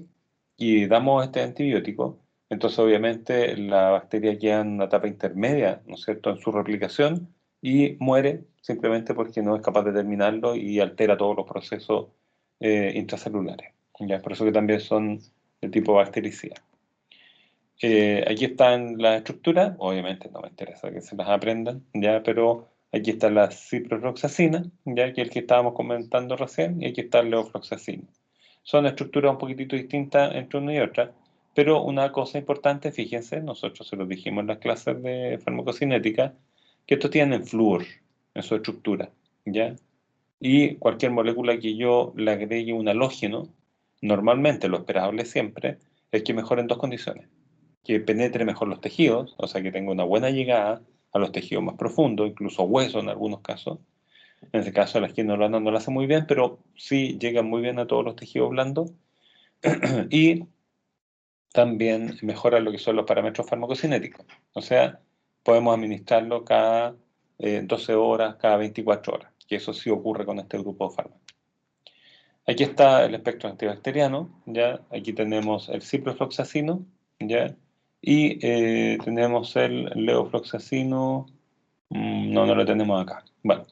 y damos este antibiótico, entonces obviamente la bacteria queda en una etapa intermedia, ¿no es cierto?, en su replicación y muere simplemente porque no es capaz de terminarlo y altera todos los procesos intracelulares. ¿Ya? Por eso que también son de tipo bactericida. Aquí están las estructuras, obviamente no me interesa que se las aprendan, ¿ya? Pero aquí está la ciprofloxacina, ¿ya? Que es el que estábamos comentando recién, y aquí está el levofloxacina. Son estructuras un poquitito distintas entre una y otra, pero una cosa importante, fíjense, nosotros se lo dijimos en las clases de farmacocinética, que estos tienen flúor en su estructura, ¿ya? Y cualquier molécula que yo le agregue un halógeno, normalmente lo esperable siempre, es que mejore en dos condiciones: que penetre mejor los tejidos, o sea, que tenga una buena llegada a los tejidos más profundos, incluso hueso en algunos casos. En ese caso la esquinolona no lo hace muy bien, pero sí llega muy bien a todos los tejidos blandos. Y también mejora lo que son los parámetros farmacocinéticos. O sea, podemos administrarlo cada 12 horas, cada 24 horas, que eso sí ocurre con este grupo de fármacos. Aquí está el espectro antibacteriano, ¿ya? Aquí tenemos el ciprofloxacino, ¿ya? Y tenemos el levofloxacino, no lo tenemos acá. Bueno,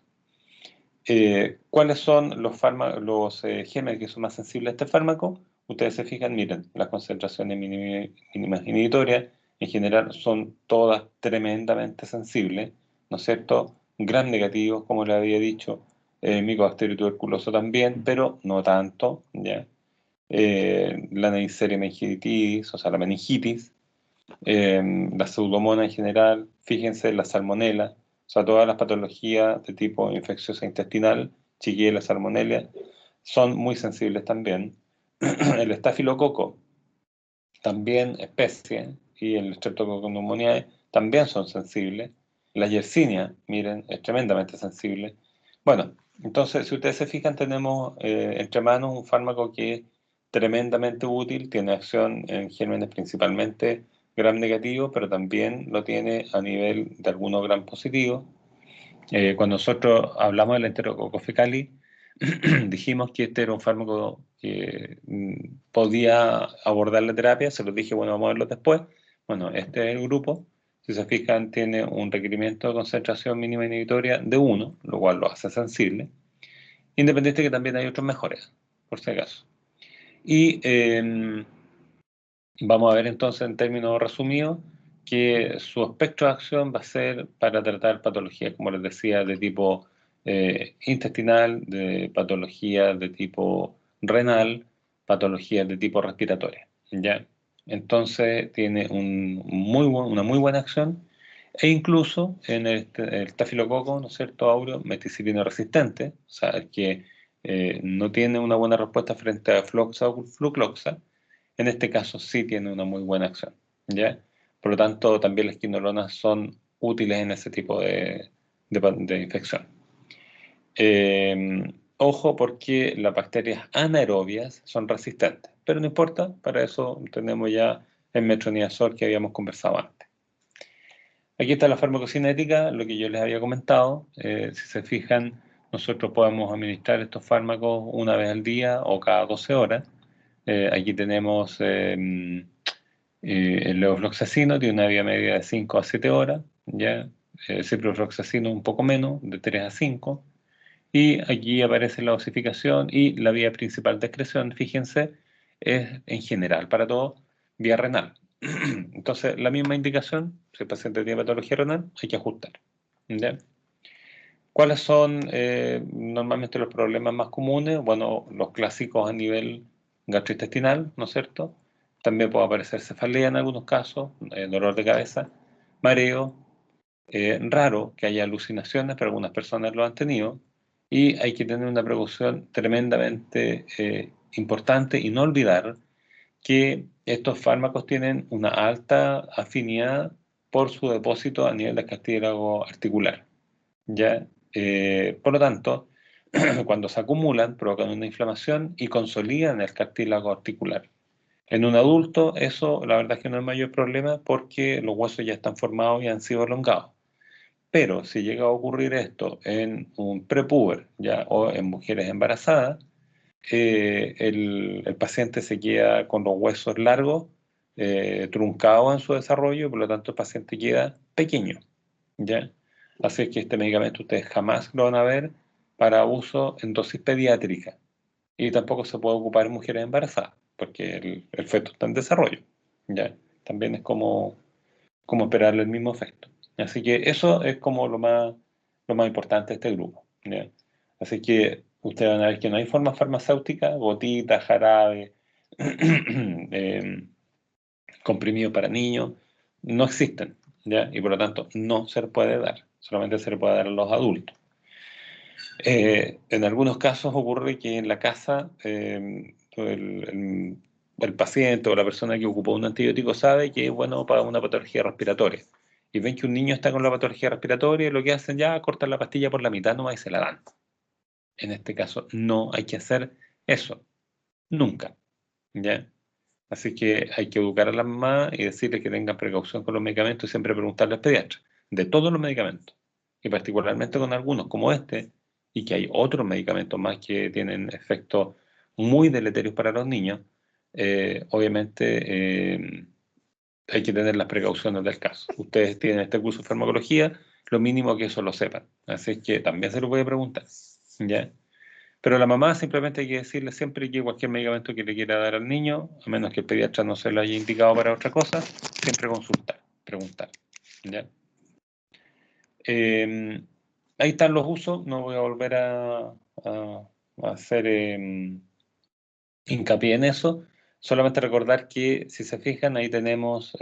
¿cuáles son los gérmenes que son más sensibles a este fármaco? Ustedes se fijan, miren, las concentraciones mínimas inhibitorias en general son todas tremendamente sensibles, ¿no es cierto? Gram negativos, como le había dicho, Mycobacterium tuberculoso también, pero no tanto, ¿ya? La Neisseria meningitidis, o sea, la meningitis, la pseudomonas en general, fíjense, la salmonela, o sea, todas las patologías de tipo infecciosa intestinal, Shigella, salmonella, son muy sensibles también. El estafilococo, también especie, y el Streptococcus pneumoniae también son sensibles. La Yersinia, miren, es tremendamente sensible. Bueno, entonces, si ustedes se fijan, tenemos entre manos un fármaco que es tremendamente útil, tiene acción en gérmenes principalmente gram negativo, pero también lo tiene a nivel de algunos gram positivos. Cuando nosotros hablamos del Enterococcus fecalis, dijimos que este era un fármaco que podía abordar la terapia, se los dije, bueno, vamos a verlo después. Bueno, este es el grupo. Si se fijan, tiene un requerimiento de concentración mínima inhibitoria de 1, lo cual lo hace sensible, independiente de que también hay otros mejores, por si acaso. Y vamos a ver entonces, en términos resumidos, que su espectro de acción va a ser para tratar patologías, como les decía, de tipo intestinal, de patologías de tipo renal, patologías de tipo respiratoria, ¿ya? Entonces tiene una muy buena acción, e incluso en el estafilococo, ¿no es cierto?, áureo, meticilina resistente, o sea, el que no tiene una buena respuesta frente a floxa o flucloxa, en este caso sí tiene una muy buena acción, ¿ya? Por lo tanto, también las quinolonas son útiles en ese tipo de infección. Ojo, porque las bacterias anaerobias son resistentes, pero no importa, para eso tenemos ya el metronidazol que habíamos conversado antes. Aquí está la farmacocinética, lo que yo les había comentado. Si se fijan, nosotros podemos administrar estos fármacos una vez al día o cada 12 horas. Aquí tenemos el levofloxacino, tiene una vía media de 5 a 7 horas, ¿ya? El ciprofloxacino un poco menos, de 3 a 5. Y aquí aparece la dosificación y la vía principal de excreción, fíjense, es en general para todos vía renal. Entonces, la misma indicación, si el paciente tiene patología renal, hay que ajustar, ¿ya? ¿Cuáles son normalmente los problemas más comunes? Bueno, los clásicos a nivel gastrointestinal, ¿no es cierto? También puede aparecer cefalea en algunos casos, dolor de cabeza, mareo, raro que haya alucinaciones, pero algunas personas lo han tenido, y hay que tener una precaución tremendamente importante y no olvidar que estos fármacos tienen una alta afinidad por su depósito a nivel del cartílago articular, ¿ya? Por lo tanto, cuando se acumulan, provocan una inflamación y consolidan el cartílago articular. En un adulto, eso la verdad es que no es mayor problema porque los huesos ya están formados y han sido elongados. Pero si llega a ocurrir esto en un prepuber, ¿ya? O en mujeres embarazadas, el paciente se queda con los huesos largos, truncados en su desarrollo, por lo tanto el paciente queda pequeño, ¿ya? Así es que este medicamento ustedes jamás lo van a ver para uso en dosis pediátrica, y tampoco se puede ocupar en mujeres embarazadas, porque el feto está en desarrollo, ¿ya? También es como esperarle el mismo efecto. Así que eso es como lo más importante de este grupo, ¿ya? Así que ustedes van a ver que no hay forma farmacéutica, gotitas, jarabe, comprimido para niños, no existen, ¿ya? Y por lo tanto no se le puede dar, solamente se le puede dar a los adultos. En algunos casos ocurre que en la casa el paciente o la persona que ocupó un antibiótico sabe que es bueno para una patología respiratoria. Y ven que un niño está con la patología respiratoria y lo que hacen ya es cortar la pastilla por la mitad nomás y se la dan. En este caso no hay que hacer eso, nunca, ¿ya? Así que hay que educar a las mamás y decirles que tengan precaución con los medicamentos y siempre preguntarle al pediatra de todos los medicamentos, y particularmente con algunos como este, y que hay otros medicamentos más que tienen efectos muy deleterios para los niños. Obviamente hay que tener las precauciones del caso. Ustedes tienen este curso de farmacología, lo mínimo que eso lo sepan. Así que también se lo puede preguntar, ¿ya? Pero la mamá simplemente hay que decirle siempre que cualquier medicamento que le quiera dar al niño, a menos que el pediatra no se lo haya indicado para otra cosa, siempre consultar, preguntar, ¿ya? Eh, Ahí están los usos, no voy a volver a hacer hincapié en eso, solamente recordar que si se fijan ahí tenemos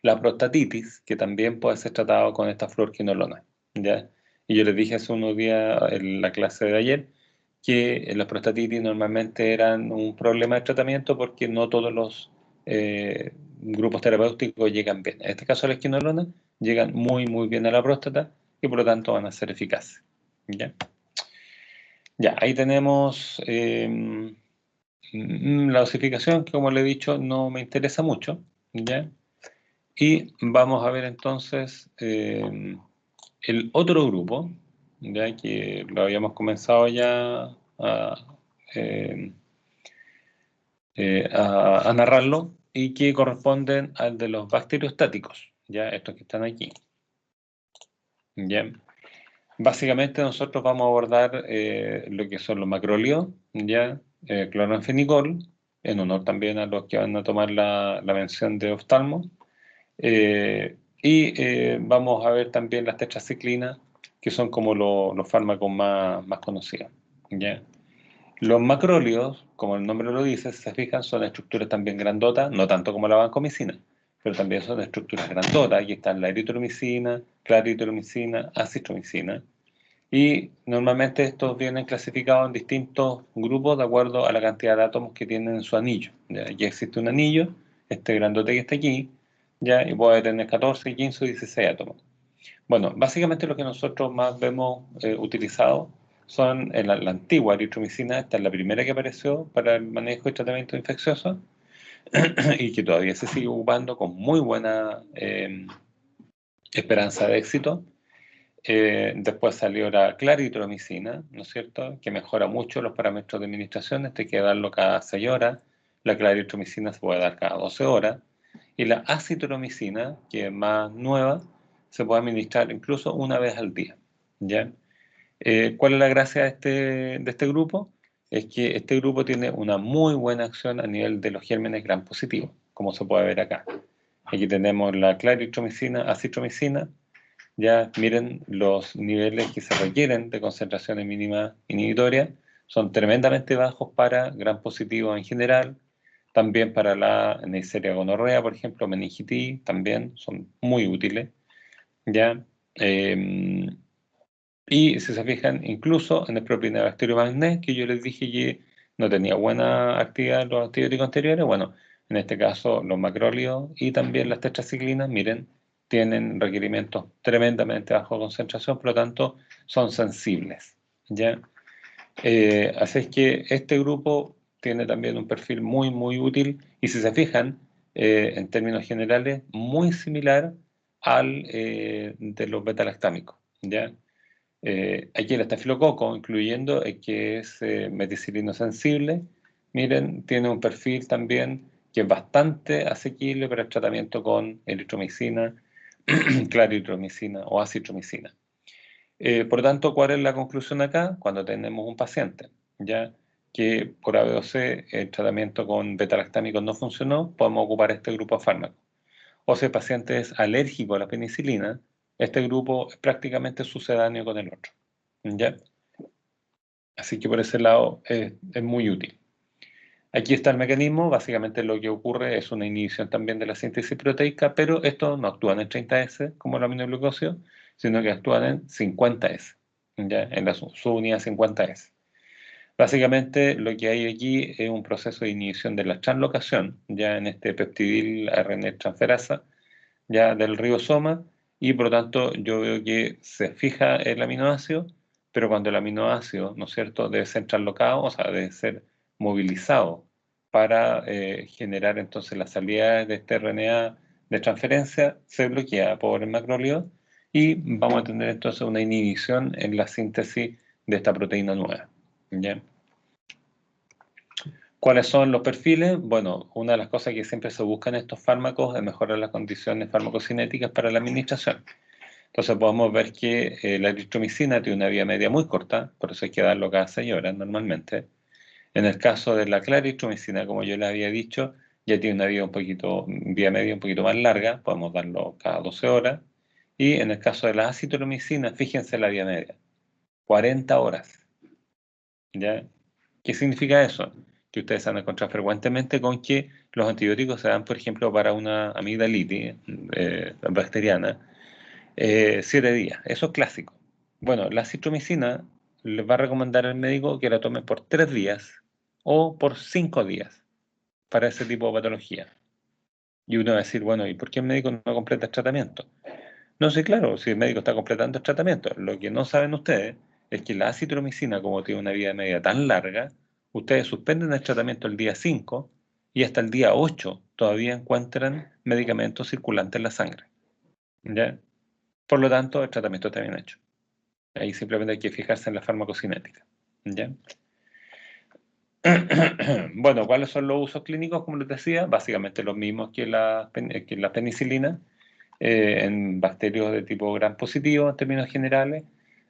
la prostatitis, que también puede ser tratado con esta fluorquinolona, ¿ya? Y yo les dije hace unos días en la clase de ayer que las prostatitis normalmente eran un problema de tratamiento porque no todos los grupos terapéuticos llegan bien. En este caso la esquinolona llegan muy muy bien a la próstata y por lo tanto van a ser eficaces, ¿ya? Ya, ahí tenemos la dosificación, que como le he dicho, no me interesa mucho, ¿ya? Y vamos a ver entonces el otro grupo, ya que lo habíamos comenzado ya eh, a narrarlo, y que corresponden al de los bacteriostáticos, ya estos que están aquí, ¿ya? Básicamente nosotros vamos a abordar lo que son los macrólidos, ya, cloranfenicol, en honor también a los que van a tomar la mención de oftalmo, y vamos a ver también las tetraciclinas, que son como los fármacos más conocidos, ¿ya? Los macrólidos, como el nombre lo dice, si se fijan, son estructuras también grandotas, no tanto como la vancomicina, pero también son estructuras grandotas. Aquí están la eritromicina, claritromicina, acitromicina. Y normalmente estos vienen clasificados en distintos grupos de acuerdo a la cantidad de átomos que tienen en su anillo. ¿Ya? Aquí existe un anillo, este grandote que está aquí, ¿ya? Y puede tener 14, 15 o 16 átomos. Bueno, básicamente lo que nosotros más vemos utilizado son la antigua eritromicina. Esta es la primera que apareció para el manejo y tratamiento infeccioso y que todavía se sigue ocupando con muy buena esperanza de éxito. Después salió la claritromicina, ¿no es cierto?, que mejora mucho los parámetros de administración. Este hay que darlo cada 6 horas. La claritromicina se puede dar cada 12 horas. Y la acitromicina, que es más nueva, se puede administrar incluso una vez al día, ¿ya? ¿Cuál es la gracia de este grupo? Es que este grupo tiene una muy buena acción a nivel de los gérmenes gram positivos, como se puede ver acá. Aquí tenemos la claritromicina, acitromicina. Ya miren los niveles que se requieren de concentraciones mínimas inhibitorias, son tremendamente bajos para gram positivos en general, también para la Neisseria gonorrea, por ejemplo, meningitis, también son muy útiles, ¿ya? Y si se fijan, incluso en el Propionibacterium magnes, que yo les dije que no tenía buena actividad en los antibióticos anteriores, bueno, en este caso los macrólidos y también las tetraciclinas, miren, tienen requerimientos tremendamente bajo concentración, por lo tanto son sensibles, ¿ya? Así es que este grupo tiene también un perfil muy, muy útil y si se fijan, en términos generales, muy similar al de los beta-lactámicos, ¿ya? Aquí el estafilococo, incluyendo el que es meticilino sensible, miren, tiene un perfil también que es bastante asequible para el tratamiento con eritromicina, claritromicina o acitromicina. Por lo tanto, ¿cuál es la conclusión acá? Cuando tenemos un paciente, ya que por A, B o C el tratamiento con beta-lactámicos no funcionó, podemos ocupar este grupo de fármacos. O si el paciente es alérgico a la penicilina, este grupo es prácticamente sucedáneo con el otro, ¿ya? Así que por ese lado es muy útil. Aquí está el mecanismo, básicamente lo que ocurre es una inhibición también de la síntesis proteica, pero estos no actúan en 30S como el aminoglucosio, sino que actúan en 50S, ¿ya? En la subunidad 50S. Básicamente lo que hay aquí es un proceso de inhibición de la translocación, ya en este peptidil RNA transferasa, ya del ribosoma, y por lo tanto yo veo que se fija el aminoácido, pero cuando el aminoácido, ¿no es cierto?, debe ser translocado, o sea, debe ser movilizado para generar entonces la salida de este RNA de transferencia, se bloquea por el macrólido y vamos a tener entonces una inhibición en la síntesis de esta proteína nueva, ¿ya? ¿Cuáles son los perfiles? Bueno, una de las cosas que siempre se busca en estos fármacos es mejorar las condiciones farmacocinéticas para la administración. Entonces podemos ver que la eritromicina tiene una vía media muy corta, por eso hay que darlo cada 6 horas normalmente. En el caso de la claritromicina, como yo les había dicho, ya tiene una vía media un poquito más larga, podemos darlo cada 12 horas. Y en el caso de la acitromicina, fíjense la vía media, 40 horas. ¿Ya? ¿Qué significa eso? Que ustedes van a encontrar frecuentemente con que los antibióticos se dan, por ejemplo, para una amigdalitis bacteriana, 7 días. Eso es clásico. Bueno, la citromicina les va a recomendar al médico que la tomen por 3 días o por 5 días para ese tipo de patología. Y uno va a decir, bueno, ¿y por qué el médico no completa el tratamiento? No sé, claro, si el médico está completando el tratamiento. Lo que no saben ustedes es que la acitromicina, como tiene una vida media tan larga, ustedes suspenden el tratamiento el día 5 y hasta el día 8 todavía encuentran medicamentos circulantes en la sangre, ¿ya? Por lo tanto, el tratamiento está bien hecho. Ahí simplemente hay que fijarse en la farmacocinética, ¿ya? Bueno, ¿cuáles son los usos clínicos? Como les decía, básicamente los mismos que la penicilina, en bacterios de tipo gram positivo en términos generales,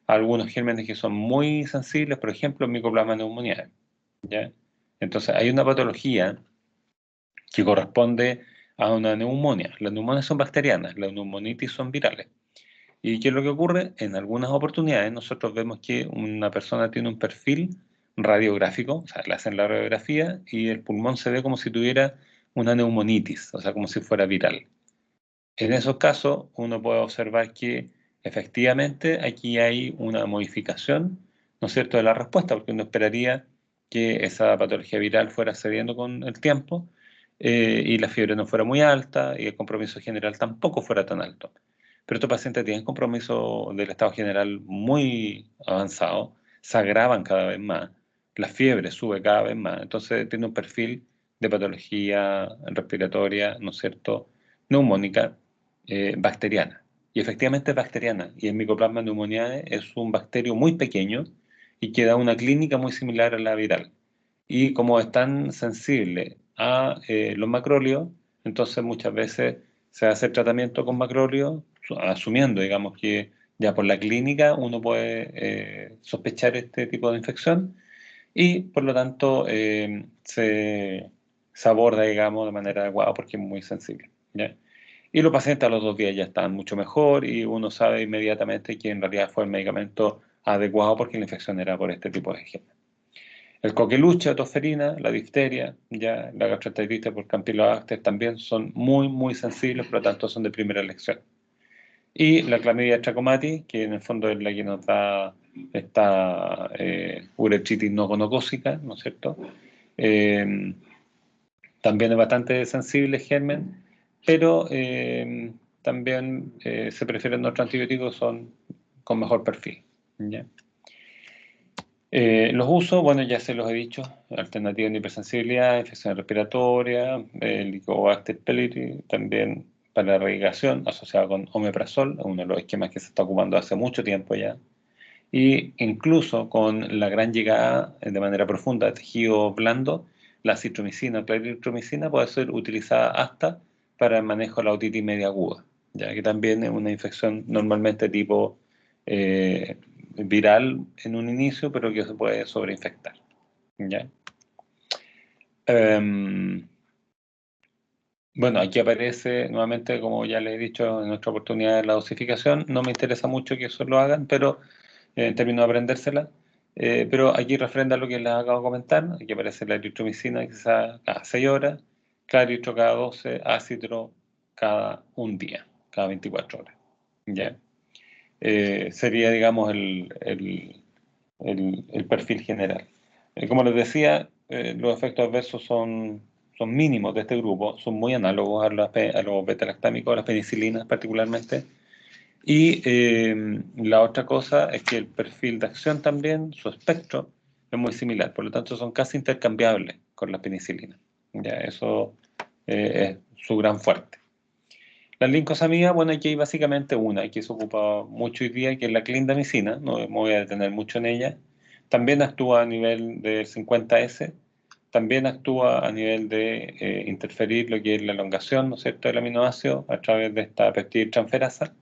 algunos gérmenes que son muy sensibles, por ejemplo, Mycoplasma pneumoniae, ¿ya? Entonces, hay una patología que corresponde a una neumonía. Las neumonias son bacterianas, las neumonitis son virales. ¿Y qué es lo que ocurre? En algunas oportunidades nosotros vemos que una persona tiene un perfil radiográfico, o sea, le hacen la radiografía y el pulmón se ve como si tuviera una neumonitis, o sea, como si fuera viral. En esos casos, uno puede observar que efectivamente aquí hay una modificación, ¿no es cierto?, de la respuesta, porque uno esperaría que esa patología viral fuera cediendo con el tiempo y la fiebre no fuera muy alta y el compromiso general tampoco fuera tan alto. Pero estos pacientes tienen compromiso del estado general muy avanzado, se agravan cada vez más, la fiebre sube cada vez más, entonces tiene un perfil de patología respiratoria, ¿no es cierto?, neumónica, bacteriana. Y efectivamente es bacteriana. Y el Mycoplasma pneumoniae es un bacterio muy pequeño y que da una clínica muy similar a la viral. Y como es tan sensible a los macrólidos, entonces muchas veces se hace el tratamiento con macrólidos, asumiendo, digamos, que ya por la clínica uno puede sospechar este tipo de infección y por lo tanto se aborda, digamos, de manera adecuada porque es muy sensible, ¿ya? Y los pacientes a los 2 días ya están mucho mejor y uno sabe inmediatamente que en realidad fue el medicamento adecuado porque la infección era por este tipo de genes. El coqueluche, tosferina, la difteria, ya la gastroenteritis por Campylobacter también son muy, muy sensibles, por lo tanto son de primera elección. Y la clamidia trachomatis, que en el fondo es la que nos da esta uretritis no gonocócica, ¿no es cierto? Eh, También es bastante sensible el germen, pero también se prefieren otros antibióticos son con mejor perfil, ¿ya? Los usos, bueno, ya se los he dicho, alternativa de hipersensibilidad, infección respiratoria, el Helicobacter pylori, también para la erradicación asociada con omeprazol, uno de los esquemas que se está ocupando hace mucho tiempo ya. Y incluso con la gran llegada de manera profunda de tejido blando, la citromicina, claritromicina puede ser utilizada hasta para el manejo de la otitis media aguda, ya que también es una infección normalmente tipo viral en un inicio, pero que se puede sobreinfectar. ¿Ya? Bueno, aquí aparece nuevamente, como ya les he dicho en nuestra oportunidad de la dosificación, no me interesa mucho que eso lo hagan, pero en términos de aprendérsela, pero aquí refrenda lo que les acabo de comentar. Aquí aparece la eritromicina quizás cada 6 horas, claritro cada 12, ácido cada un día, cada 24 horas. ¿Ya? Sería, digamos, el perfil general. Como les decía, los efectos adversos son mínimos de este grupo, son muy análogos a los beta-lactámicos, a las penicilinas particularmente. Y la otra cosa es que el perfil de acción también, su espectro, es muy similar, por lo tanto son casi intercambiables con la penicilina. Ya, eso es su gran fuerte. La lincosamida, bueno, aquí hay básicamente una que se ocupa mucho hoy día, que es la clindamicina, no me voy a detener mucho en ella. También actúa a nivel de 50S, también actúa a nivel de interferir lo que es la elongación, ¿no es cierto?, del aminoácido a través de esta peptidtransferasa.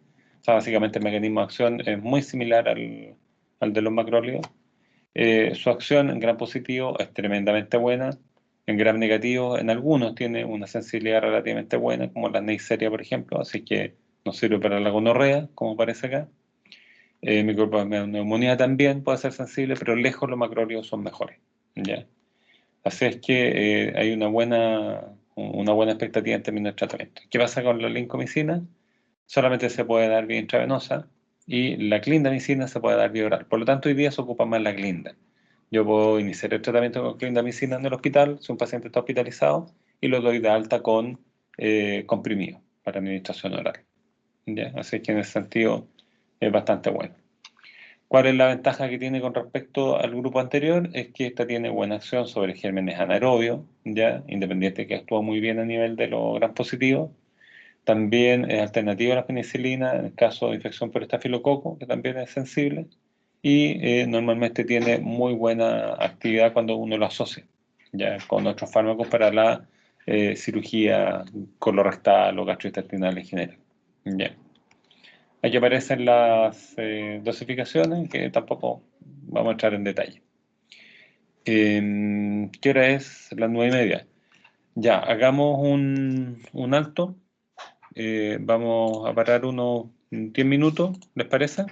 O sea, básicamente el mecanismo de acción es muy similar al de los macrólidos. Su acción en gram positivo es tremendamente buena. En gram negativo, en algunos tiene una sensibilidad relativamente buena, como la Neisseria, por ejemplo, así que nos sirve para la gonorrea, como parece acá. Micropneumonía también puede ser sensible, pero lejos los macrólidos son mejores. ¿Ya? Así es que hay una buena expectativa en términos de tratamiento. ¿Qué pasa con la lincomicina? Solamente se puede dar vía intravenosa y la clindamicina se puede dar vía oral. Por lo tanto, hoy día se ocupa más la clinda. Yo puedo iniciar el tratamiento con clindamicina en el hospital si un paciente está hospitalizado y lo doy de alta con comprimido para administración oral. ¿Ya? Así que en ese sentido es bastante bueno. ¿Cuál es la ventaja que tiene con respecto al grupo anterior? Es que esta tiene buena acción sobre gérmenes anaerobios, ¿ya? Independiente que actúa muy bien a nivel de los gram positivos. También es alternativa a la penicilina en el caso de infección por estafilococo, que también es sensible, y normalmente tiene muy buena actividad cuando uno lo asocia ya con otros fármacos para la cirugía colorectal o gastrointestinal en general. Ya. Aquí aparecen las dosificaciones, que tampoco vamos a entrar en detalle. ¿Qué hora es? Las 9:30. Ya, hagamos un alto. Vamos a parar unos 10 minutos, ¿les parece?